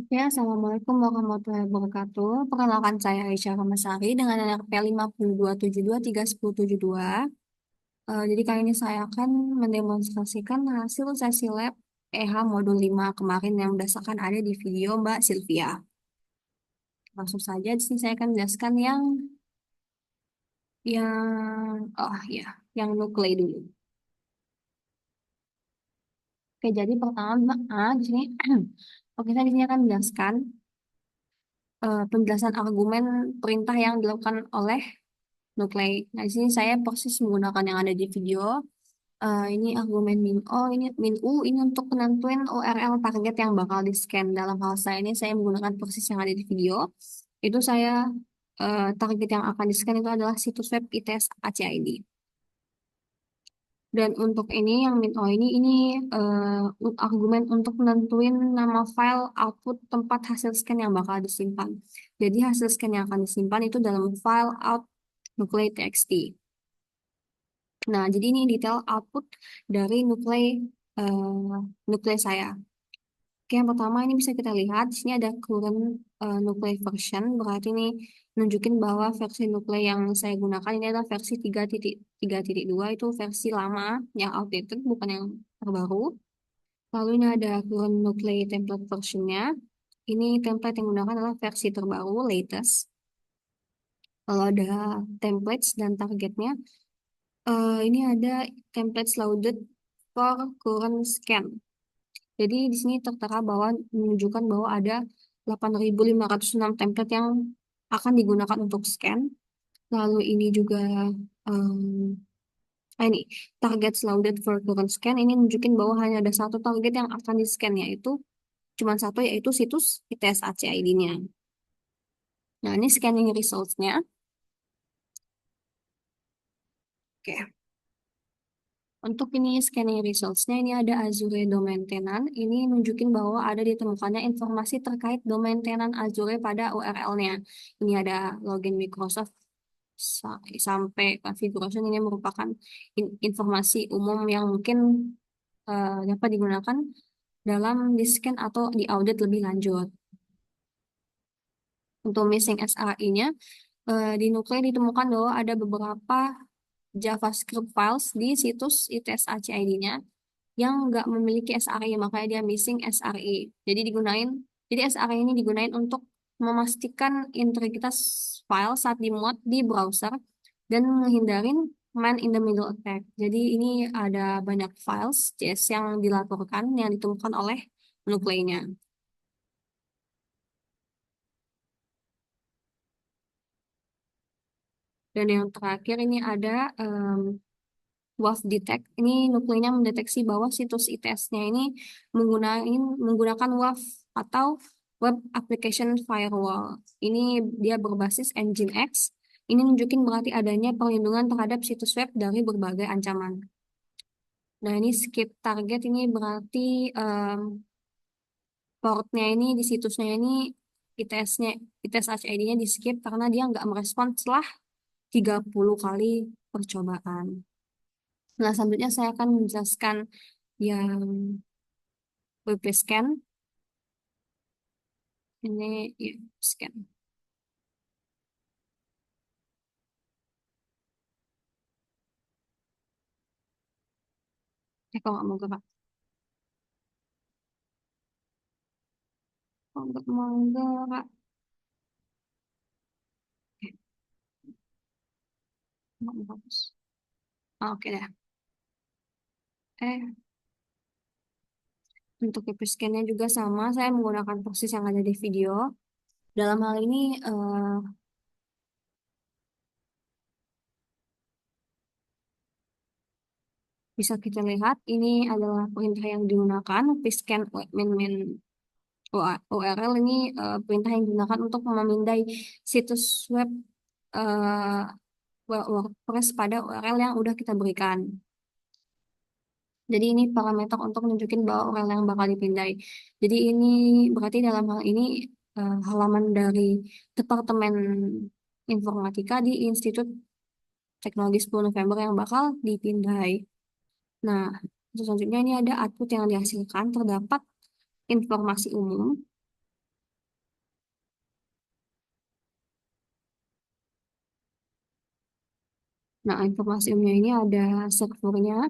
Ya, Assalamualaikum warahmatullahi wabarakatuh. Perkenalkan saya Aisyah Ramasari dengan NRP 527231072. Jadi kali ini saya akan mendemonstrasikan hasil sesi lab EH Modul 5 kemarin yang berdasarkan ada di video Mbak Sylvia. Langsung saja di sini saya akan jelaskan yang nuklei dulu. Oke, jadi pertama di sini oke, saya di sini akan menjelaskan penjelasan argumen perintah yang dilakukan oleh nuklei. Nah, di sini saya persis menggunakan yang ada di video. Ini argumen min O, ini min U, ini untuk penentuan URL target yang bakal di-scan. Dalam hal saya ini, saya menggunakan persis yang ada di video. Itu target yang akan di-scan itu adalah situs web ITS ACID. Dan untuk ini, yang min O argumen untuk menentuin nama file output tempat hasil scan yang bakal disimpan. Jadi hasil scan yang akan disimpan itu dalam file out nuclei.txt. Nah, jadi ini detail output dari nuklei saya. Oke, yang pertama ini bisa kita lihat di sini ada current nuklei version, berarti ini nunjukin bahwa versi nuklei yang saya gunakan ini adalah versi 3.3.2, itu versi lama yang outdated, bukan yang terbaru. Lalu ini ada current nuklei template versionnya. Ini template yang digunakan adalah versi terbaru, latest. Lalu ada templates dan targetnya. Ini ada templates loaded for current scan. Jadi di sini tertera bahwa menunjukkan bahwa ada 8.506 template yang akan digunakan untuk scan. Lalu ini juga um, ini targets loaded for current scan ini nunjukin bahwa hanya ada satu target yang akan di scan, yaitu cuma satu, yaitu situs ITS ACID-nya. Nah, ini scanning results-nya. Oke. Untuk ini scanning results-nya ini ada Azure Domain Tenant. Ini nunjukin bahwa ada ditemukannya informasi terkait domain tenant Azure pada URL-nya. Ini ada login Microsoft sampai configuration, ini merupakan informasi umum yang mungkin dapat digunakan dalam di-scan atau diaudit lebih lanjut. Untuk missing SRI-nya, di Nuclei ditemukan bahwa ada beberapa JavaScript files di situs ITS ACID-nya yang nggak memiliki SRI, makanya dia missing SRI. Jadi SRI ini digunain untuk memastikan integritas file saat dimuat di browser dan menghindarin man in the middle attack. Jadi ini ada banyak files JS yang dilaporkan yang ditemukan oleh Nuclei-nya. Dan yang terakhir ini ada WAF Detect. Ini nuklenya mendeteksi bahwa situs ITS-nya ini menggunakan WAF atau Web Application Firewall. Ini dia berbasis Nginx. Ini nunjukin berarti adanya perlindungan terhadap situs web dari berbagai ancaman. Nah, ini skip target ini berarti portnya ini di situsnya ini ITS-nya, ITS HID-nya di skip karena dia nggak merespon setelah 30 kali percobaan. Nah, selanjutnya saya akan menjelaskan yang WP Scan. Ini ya, scan. Kok nggak mau gerak? Kok nggak mau gerak? Eh, nggak mau hapus. Oke dah. Eh, untuk WP Scan-nya juga sama. Saya menggunakan persis yang ada di video. Dalam hal ini, bisa kita lihat, ini adalah perintah yang digunakan. WP Scan min URL ini perintah yang digunakan untuk memindai situs web eh, WordPress pada URL yang udah kita berikan. Jadi ini parameter untuk menunjukin bahwa URL yang bakal dipindai. Jadi ini berarti dalam hal ini halaman dari Departemen Informatika di Institut Teknologi 10 November yang bakal dipindai. Nah, selanjutnya ini ada output yang dihasilkan, terdapat informasi umum. Nah, informasi umumnya ini ada servernya.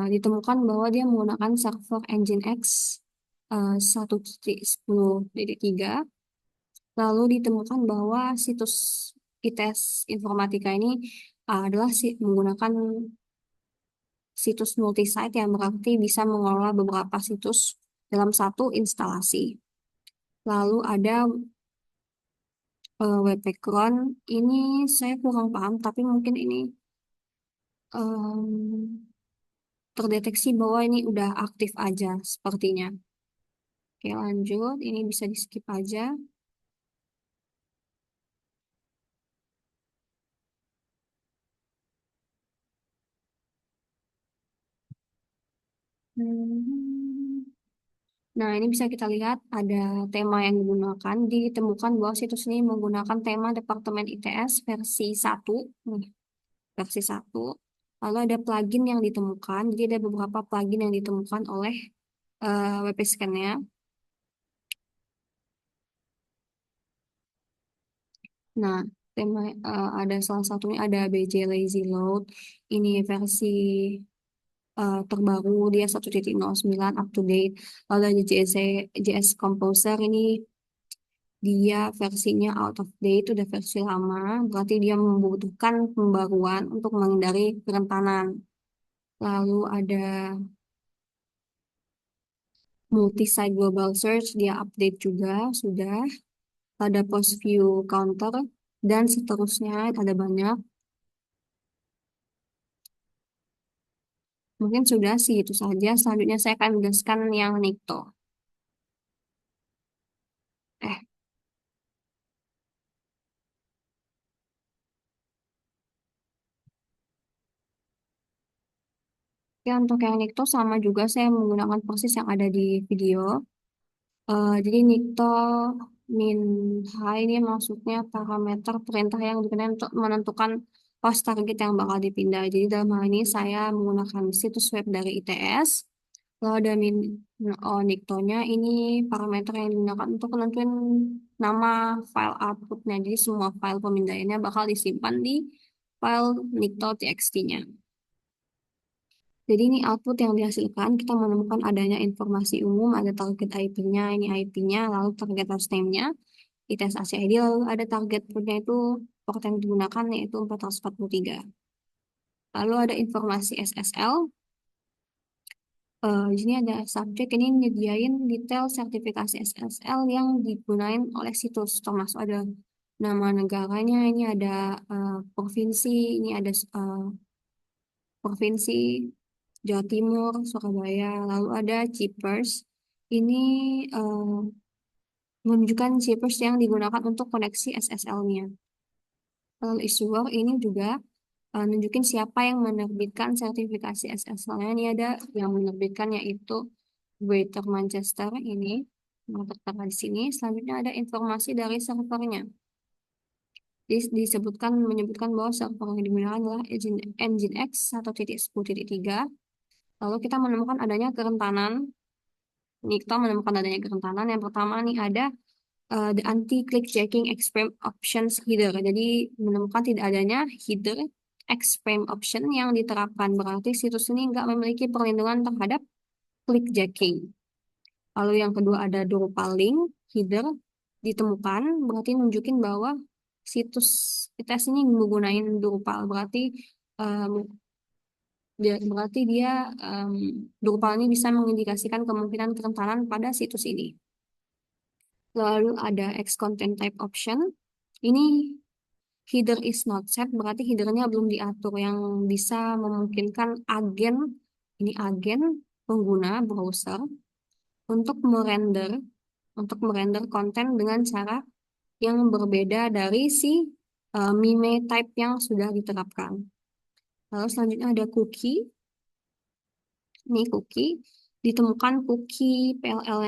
Ditemukan bahwa dia menggunakan server Nginx 1.10.3. Lalu ditemukan bahwa situs ITS Informatika ini adalah menggunakan situs multi-site yang berarti bisa mengelola beberapa situs dalam satu instalasi. Lalu ada web background. Ini saya kurang paham, tapi mungkin ini terdeteksi bahwa ini udah aktif aja sepertinya. Oke, lanjut. Ini bisa di skip aja. Hmm. Nah, ini bisa kita lihat ada tema yang digunakan. Ditemukan bahwa situs ini menggunakan tema Departemen ITS versi 1. Nih, versi 1. Lalu ada plugin yang ditemukan. Jadi ada beberapa plugin yang ditemukan oleh WP-Scan-nya. Nah, tema ada salah satunya ada BJ Lazy Load. Ini versi terbaru, dia 1.09 up to date. Lalu ada JS Composer, ini dia versinya out of date, udah versi lama, berarti dia membutuhkan pembaruan untuk menghindari kerentanan. Lalu ada multi-site global search, dia update juga, sudah. Ada post view counter, dan seterusnya, ada banyak. Mungkin sudah sih itu saja. Selanjutnya saya akan menjelaskan yang Nikto. Eh, ya untuk yang Nikto sama juga saya menggunakan proses yang ada di video. Jadi Nikto min high ini maksudnya parameter perintah yang digunakan untuk menentukan host target yang bakal dipindah. Jadi dalam hal ini saya menggunakan situs web dari ITS. Lalu ada Nikto-nya ini parameter yang digunakan untuk menentukan nama file outputnya. Jadi semua file pemindahannya bakal disimpan di file nikto.txt-nya. Jadi ini output yang dihasilkan, kita menemukan adanya informasi umum, ada target IP-nya, ini IP-nya, lalu target host name-nya, ITS ACID, lalu ada target port-nya itu, port yang digunakan yaitu 443. Lalu ada informasi SSL, di sini ada subjek, ini nyediain detail sertifikasi SSL yang digunain oleh situs, termasuk ada nama negaranya, ini ada provinsi, ini ada provinsi Jawa Timur, Surabaya, lalu ada Jeepers. Ini eh, menunjukkan Jeepers yang digunakan untuk koneksi SSL-nya. Lalu issuer ini juga nunjukin siapa yang menerbitkan sertifikasi SSL-nya. Ini ada yang menerbitkan yaitu Greater Manchester ini yang tertera di sini. Selanjutnya ada informasi dari servernya. Menyebutkan bahwa server yang digunakan adalah Nginx 1.10.3. Lalu kita menemukan adanya kerentanan. Ini kita menemukan adanya kerentanan. Yang pertama nih ada the anti-click jacking extreme options header. Jadi menemukan tidak adanya header extreme option yang diterapkan. Berarti situs ini nggak memiliki perlindungan terhadap click jacking. Lalu yang kedua ada Drupal link header ditemukan. Berarti nunjukin bahwa situs kita ini menggunakan Drupal. Berarti dia Drupal ini bisa mengindikasikan kemungkinan kerentanan pada situs ini. Lalu ada X content type option. Ini header is not set, berarti headernya belum diatur yang bisa memungkinkan agen pengguna browser untuk merender konten dengan cara yang berbeda dari si mime type yang sudah diterapkan. Lalu selanjutnya ada cookie. Ini cookie. Ditemukan cookie PLL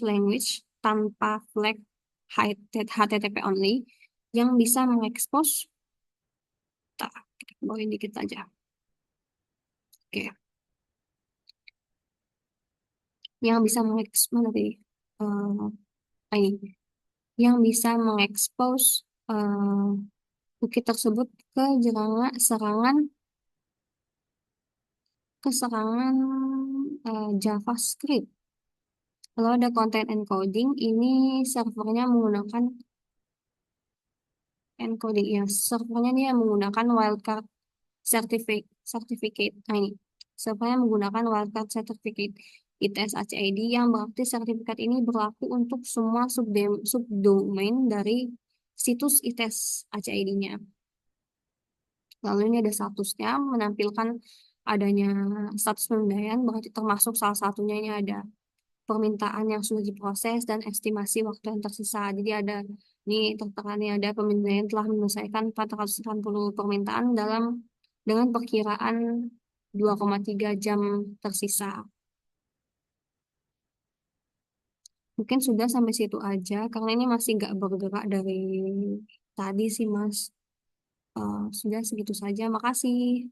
language tanpa flag HTTP only yang bisa mengekspos, kita bawain dikit aja. Oke, yang bisa mengekspos mana tadi? Ini yang bisa mengekspos bukit tersebut ke serangan serangan JavaScript. Kalau ada content encoding, ini servernya menggunakan encoding ya, servernya dia menggunakan wildcard certificate. Nah, ini servernya menggunakan wildcard certificate ITS HID yang berarti sertifikat ini berlaku untuk semua subdomain dari situs ITS HID-nya. Lalu ini ada statusnya menampilkan adanya status pemindaian, berarti termasuk salah satunya ini ada permintaan yang sudah diproses dan estimasi waktu yang tersisa. Jadi ada ini tertera nih ada pemindaian telah menyelesaikan 480 permintaan dengan perkiraan 2,3 jam tersisa. Mungkin sudah sampai situ aja karena ini masih nggak bergerak dari tadi sih Mas. Sudah segitu saja. Makasih.